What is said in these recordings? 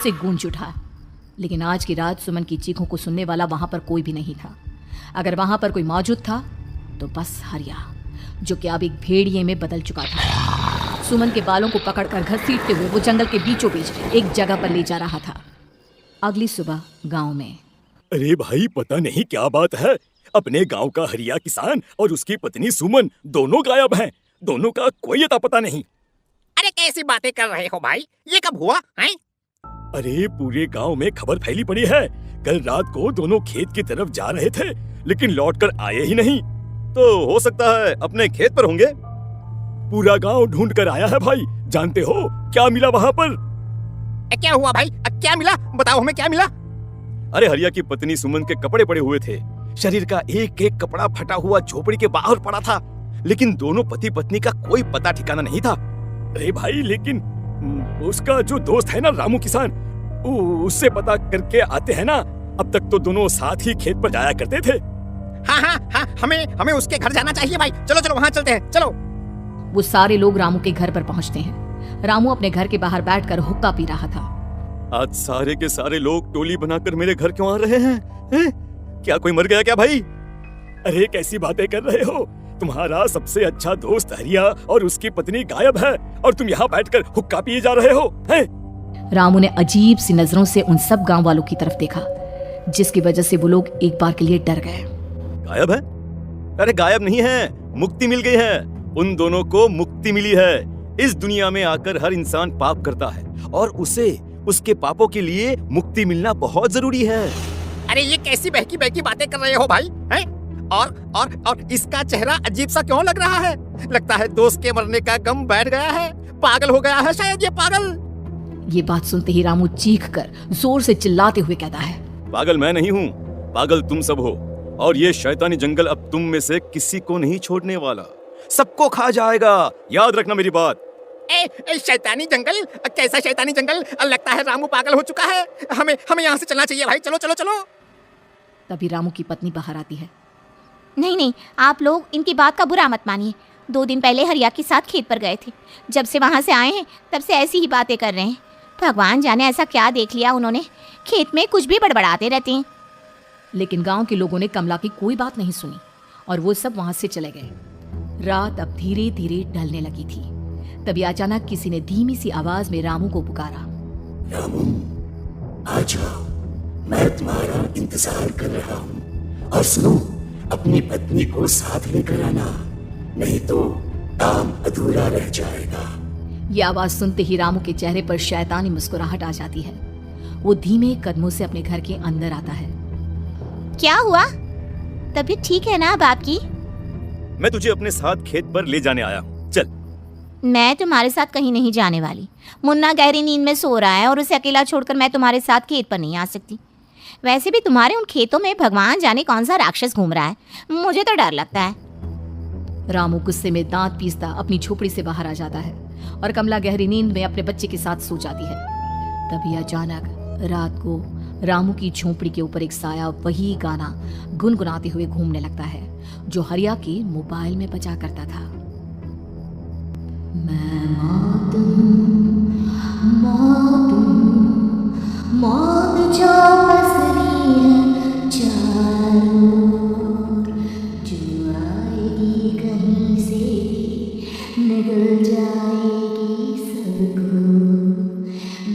से गूंज उठा। लेकिन आज की रात सुमन की चीखों को सुनने वाला वहां पर कोई भी नहीं था। अगर वहां पर कोई मौजूद था तो बस हरिया, जो कि अब एक भेड़िए में बदल चुका था। सुमन के बालों को पकड़कर घसीटते हुए वो जंगल के बीचों बीच एक जगह पर ले जा रहा था। अगली सुबह गांव में। अरे भाई, पता नहीं क्या बात है, अपने गांव का हरिया किसान और उसकी पत्नी सुमन दोनों गायब हैं। दोनों का कोई अता पता नहीं। अरे कैसी बातें कर रहे हो भाई, ये कब हुआ है? अरे पूरे गांव में खबर फैली पड़ी है। कल रात को दोनों खेत की तरफ जा रहे थे, लेकिन लौटकर आए ही नहीं। तो हो सकता है अपने खेत पर होंगे। पूरा गांव ढूंढ कर आया है भाई। जानते हो क्या मिला वहाँ पर? क्या हुआ भाई, क्या मिला? बताओ हमें क्या मिला। अरे हरिया की पत्नी सुमन के कपड़े पड़े हुए थे। शरीर का एक एक कपड़ा फटा हुआ झोपड़ी के बाहर पड़ा था, लेकिन दोनों पति पत्नी का कोई पता ठिकाना नहीं था। अरे भाई, लेकिन उसका जो दोस्त है ना रामू किसान, उससे पता करके आते हैं ना। अब तक तो दोनों साथ ही खेत पर जाया करते थे। हाँ, हमें उसके घर जाना चाहिए भाई। चलो वहाँ चलते हैं, चलो। वो सारे लोग रामू के घर पर पहुंचते हैं। रामू अपने घर के बाहर बैठकर हुक्का पी रहा था। आज सारे के सारे लोग टोली बनाकर मेरे घर क्यों आ रहे हैं? क्या कोई मर गया क्या भाई? अरे कैसी बातें कर रहे हो? तुम्हारा सबसे अच्छा दोस्त हरिया और उसकी पत्नी गायब है और तुम यहाँ बैठकर हुक्का पिए जा रहे हो हैं? रामू ने अजीब सी नजरों से उन सब गांव वालों की तरफ देखा, जिसकी वजह से वो लोग एक बार के लिए डर गए। गायब है? अरे गायब नहीं है, मुक्ति मिल गई है। उन दोनों को मुक्ति मिली है। इस दुनिया में आकर हर इंसान पाप करता है और उसे उसके पापों के लिए मुक्ति मिलना बहुत जरूरी है। अरे ये कैसी बहकी बहकी बातें कर रहे हो भाई, हैं? और इसका चेहरा अजीब सा क्यों लग रहा है? लगता है दोस्त के मरने का गम बैठ गया है। पागल हो गया है शायद ये पागल। ये बात सुनते ही रामू चीखकर जोर से चिल्लाते हुए कहता है, पागल मैं नहीं हूँ, पागल तुम सब हो। और ये शैतानी जंगल अब तुम में से किसी को नहीं छोड़ने वाला, सबको खा जाएगा। याद रखना मेरी बात। शैतानी जंगल? कैसा शैतानी जंगल? लगता है रामू पागल हो चुका है। हमें यहाँ से चलना चाहिए भाई। चलो। तभी रामू की पत्नी बाहर आती है। नहीं, आप लोग इनकी बात का बुरा मत मानिए। 2 दिन पहले हरिया के साथ खेत पर गए थे। जब से वहाँ से आए हैं तब से ऐसी ही बातें कर रहे हैं। भगवान जाने ऐसा क्या देख लिया उन्होंने, खेत में कुछ भी बड़बड़ाते रहते हैं। लेकिन गांव के लोगों ने कमला की कोई बात नहीं सुनी और वो सब वहां से चले गए। रात अब धीरे धीरे ढलने लगी थी। तभी अचानक किसी ने धीमी सी आवाज में रामू को पुकारा। रामू, आ जाओ, मैं तुम्हारा इंतजार कर रहा हूँ। और सुनो, अपनी पत्नी को साथ लेकर आना, नहीं तो काम अधूरा रह जाएगा। ये आवाज सुनते ही रामू के चेहरे पर शैतानी मुस्कुराहट आ जाती है। वो धीमे कदमों से अपने घर के अंदर आता है। क्या हुआ? तबीयत ठीक है ना अब आपकी? मैं तुझे अपने साथ खेत पर ले जाने आया हूँ, चल। मैं तुम्हारे साथ कहीं नहीं जाने वाली। मुन्ना गहरी नींद में सो रहा है और उसे अकेला छोड़कर मैं तुम्हारे साथ खेत पर नहीं आ सकती। वैसे भी तुम्हारे उन खेतों में भगवान जाने कौन सा राक्षस घूम रहा है, मुझे तो डर लगता है। रामू गुस्से में दांत पीसता अपनी झोपड़ी से बाहर आ जाता है और कमला गहरी नींद में अपने बच्चे के साथ सो जाती है। तभी अचानक रात को रामू की झोपड़ी के ऊपर एक साया वही गाना गुनगुनाते हुए घूमने लगता है जो हरिया के मोबाइल में बजा करता था। मैं मौत जो पसरी है चारों ओर, जो आएगी कहीं से निगल जाएगी सबको।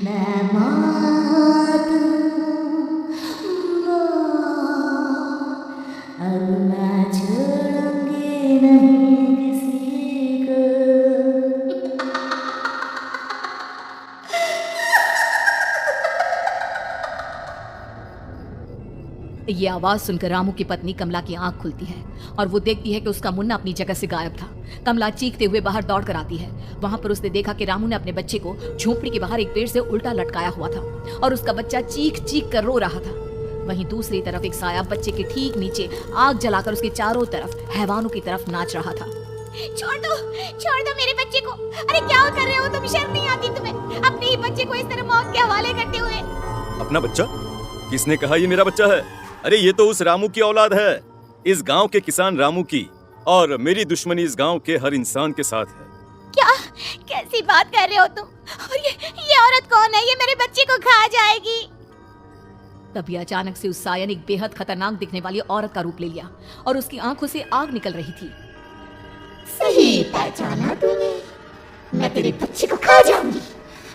मैं मौत अब मैं छोड़ूंगी नहीं किसी को। ये आवाज सुनकर रामू की पत्नी कमला की आंख खुलती है और वो देखती है कि उसका मुन्ना अपनी जगह से गायब था। कमला चीखते हुए बाहर दौड़ कर आती है। वहां पर उसने देखा कि रामू ने अपने बच्चे को झोपड़ी के बाहर एक पेड़ से उल्टा लटकाया हुआ था और उसका बच्चा चीख चीख कर रो रहा था। वहीं दूसरी तरफ एक साया बच्चे के ठीक नीचे आग जलाकर उसके चारों तरफ हैवानों की तरफ नाच रहा था। छोड़ दो मेरे बच्चे को। अरे क्या कर रहे हो तुम? शर्म नहीं आती तुम्हें अपने ही बच्चे को इस तरह मौत के हवाले करते हुए? अपना बच्चा? किसने कहा ये मेरा बच्चा है? अरे ये तो उस रामू की औलाद है, इस गांव के किसान रामू की। और मेरी दुश्मनी इस गांव के हर इंसान के साथ है। कैसी बात कर रहे हो तुम? और ये औरत कौन है? ये मेरे बच्चे को खा जाएगी। तभी अचानक से उस साया ने एक बेहद खतरनाक दिखने वाली औरत का रूप ले लिया और उसकी आंखों से आग निकल रही थी। सही पहचाना तूने, मैं तेरे बच्चे को खा जाऊंगी।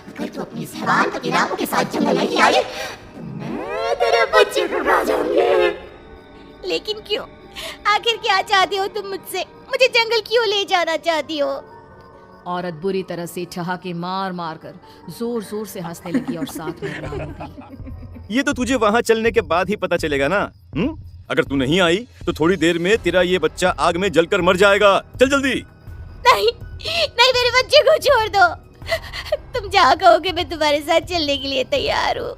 अगर तू अपनी इस हैवान पति रामू के साथ जंगल नहीं आई तो मैं तेरे बच्चे को खा जाऊंगी। लेकिन क्यों? आखिर क्या चाहते हो तुम मुझसे? मुझे जंगल क्यों ले जाना चाहती हो? औरत बुरी तरह से ठहाके मार मार कर जोर जोर से हंसने लगी और साथ में रामू भी। ये तो तुझे वहाँ चलने के बाद ही पता चलेगा ना। अगर तू नहीं आई तो थोड़ी देर में तेरा ये बच्चा आग में जलकर मर जाएगा। चल जल्दी। नहीं नहीं, मेरे बच्चे को छोड़ दो। तुम जहाँ कहोगे मैं तुम्हारे साथ चलने के लिए तैयार हूँ।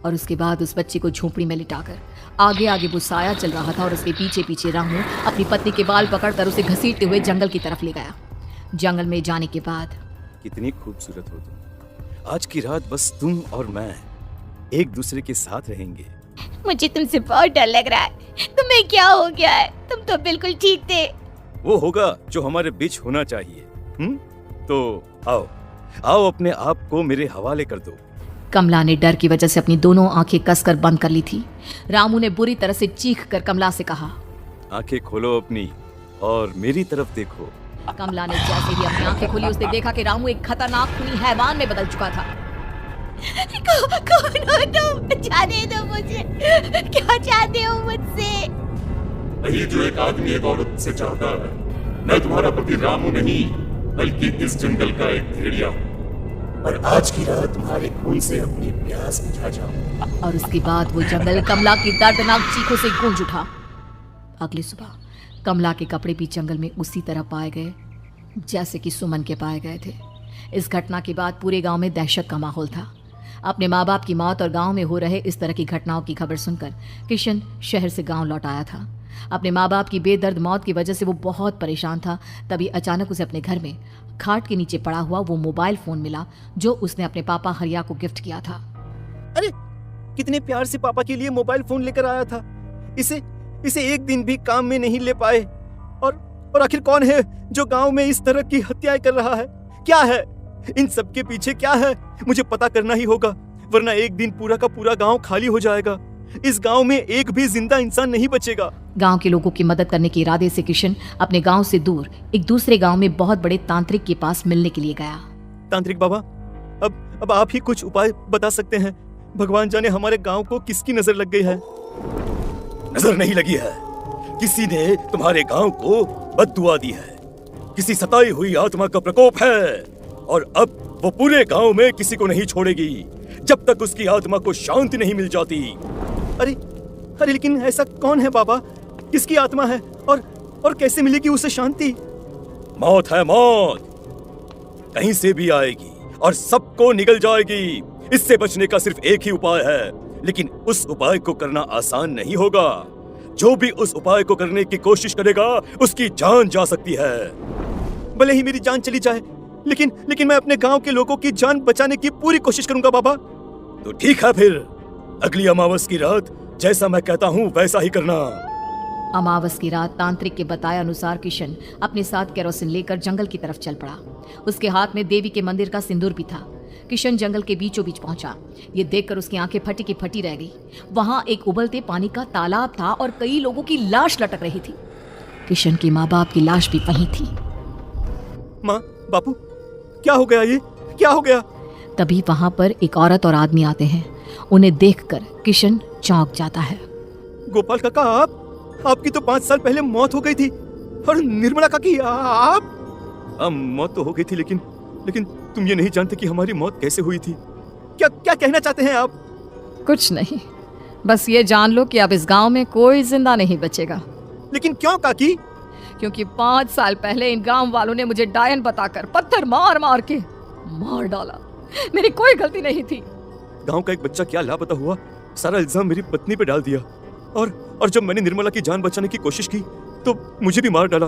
और उसके बाद उस बच्चे को झोपड़ी में लिटाकर आगे आगे वो साया चल रहा था और उसके पीछे पीछे रामू अपनी पत्नी के बाल पकड़कर उसे घसीटते हुए जंगल की तरफ ले गया। जंगल में जाने के बाद कितनी खूबसूरत हो तुम। आज की रात बस तुम और मैं एक दूसरे के साथ रहेंगे। मुझे तुमसे बहुत डर लग रहा है। तुम्हें क्या हो गया है? तुम तो बिल्कुल ठीक थे। वो होगा जो हमारे बीच होना चाहिए। तो आओ आओ, अपने आप को मेरे हवाले कर दो। कमला ने डर की वजह से अपनी दोनों आंखें कसकर बंद कर ली थी। रामू ने बुरी तरह से चीख कर कमला से कहा, आंखें खोलो अपनी और मेरी तरफ देखो। कमला ने जैसे ही अपनी आंखें खोली उसने देखा कि रामू एक खतरनाक खूनी हैवान में बदल चुका था। कौन हो तुम? जाने दो मुझे। क्या चाहते हो मुझसे? वही जो एक आदमी एक औरत से चाहता है। मैं तुम्हारा पति रामू नहीं, बल्कि इस जंगल का एक भेड़िया हूँ और आज की रात तुम्हारे खून से अपनी प्यास बुझा जाऊं। और उसके बाद वो जंगल कमला की दर्दनाक चीखों से गूंज उठा। अगली सुबह कमला के कपड़े भी जंगल में उसी तरह पाए गए जैसे कि सुमन के पाए गए थे। इस घटना के बाद पूरे गांव में दहशत का माहौल था। अपने माँ बाप की मौत और गांव में हो रहे इस तरह की घटनाओं की खबर सुनकर किशन शहर से गांव लौट आया था। अपने माँ बाप की बेदर्द मौत की वजह से वो बहुत परेशान था। तभी अचानक उसे अपने घर में खाट के नीचे पड़ा हुआ वो मोबाइल फोन मिला जो उसने अपने पापा हरिया को गिफ्ट किया था। अरे कितने प्यार से पापा के लिए मोबाइल फोन लेकर आया था। इसे एक दिन भी काम में नहीं ले पाए। और आखिर कौन है जो गांव में इस तरह की हत्याएं कर रहा है? क्या है इन सब के पीछे? क्या है? मुझे पता करना ही होगा, वरना एक दिन पूरा का पूरा गांव खाली हो जाएगा। इस गांव में एक भी जिंदा इंसान नहीं बचेगा। गांव के लोगों की मदद करने के इरादे से किशन अपने गांव से दूर एक दूसरे गांव में बहुत बड़े तांत्रिक के पास मिलने के लिए गया। तांत्रिक बाबा, अब आप ही कुछ उपाय बता सकते हैं। भगवान जाने हमारे गांव को किसकी नजर लग गई है। नजर नहीं लगी है, किसी ने तुम्हारे गांव को बद्दुआ दी है। किसी सताई हुई आत्मा का प्रकोप है और अब वो पूरे गांव में किसी को नहीं छोड़ेगी जब तक उसकी आत्मा को शांति नहीं मिल जाती। अरे लेकिन ऐसा कौन है बाबा? किसकी आत्मा है और कैसे मिलेगी उसे शांति? मौत है, मौत कहीं से भी आएगी और सबको निगल जाएगी। इससे बचने का सिर्फ एक ही उपाय है, लेकिन उस उपाय को करना आसान नहीं होगा। जो भी उस उपाय को करने की कोशिश करेगा उसकी जान जा सकती है। भले ही मेरी जान चली जाए, लेकिन मैं अपने गांव के लोगों की जान बचाने की पूरी कोशिश करूंगा बाबा। तो ठीक है, फिर अगली अमावस की रात जैसा मैं कहता हूँ वैसा ही करना। अमावस की रात तांत्रिक के बताए अनुसार किशन अपने साथ केरोसिन लेकर जंगल की तरफ चल पड़ा। उसके हाथ में देवी के मंदिर का सिंदूर भी था। किशन जंगल के बीचों बीच पहुंचा। ये देखकर उसकी आंखें फटी की फटी रह गई। वहां एक उबलते पानी का तालाब था और कई लोगों की लाश लटक रही थी। किशन के माँ बाप की लाश भी वहीं थी। माँ, बापू, क्या हो गया? ये क्या हो गया? तभी वहां पर एक औरत और आदमी आते हैं। उन्हें देखकर किशन चौंक जाता है। गोपाल काका, आपकी तो 5 साल पहले मौत हो गई थी। और निर्मला काकी, आप? मौत तो हो गई थी, लेकिन तुम ये नहीं जानते कि हमारी मौत कैसे हुई थी। क्या कहना चाहते हैं आप? कुछ नहीं, बस ये जान लो कि अब इस गांव में कोई जिंदा नहीं बचेगा। लेकिन क्यों काकी? क्योंकि 5 साल पहले इन गांव वालों ने मुझे डायन बताकर पत्थर मार मार के मार डाला। मेरी कोई गलती नहीं थी। गांव का एक बच्चा क्या लापता हुआ, सारा इल्जाम मेरी पत्नी पे डाल दिया। और जब मैंने निर्मला की जान बचाने की कोशिश की तो मुझे भी मार डाला।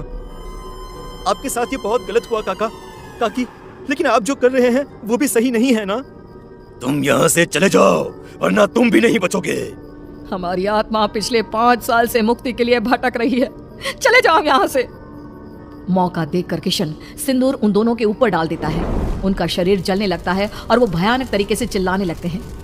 आपके साथ ये बहुत गलत हुआ काकी, लेकिन आप जो कर रहे हैं वो भी सही नहीं है ना? तुम यहाँ से चले जाओ वरना तुम भी नहीं बचोगे। हमारी आत्मा पिछले 5 साल से मुक्ति के लिए भटक रही है। चले जाओ यहाँ से। मौका देखकर किशन सिंदूर उन दोनों के ऊपर डाल देता है। उनका शरीर जलने लगता है और वो भयानक तरीके से चिल्लाने लगते हैं।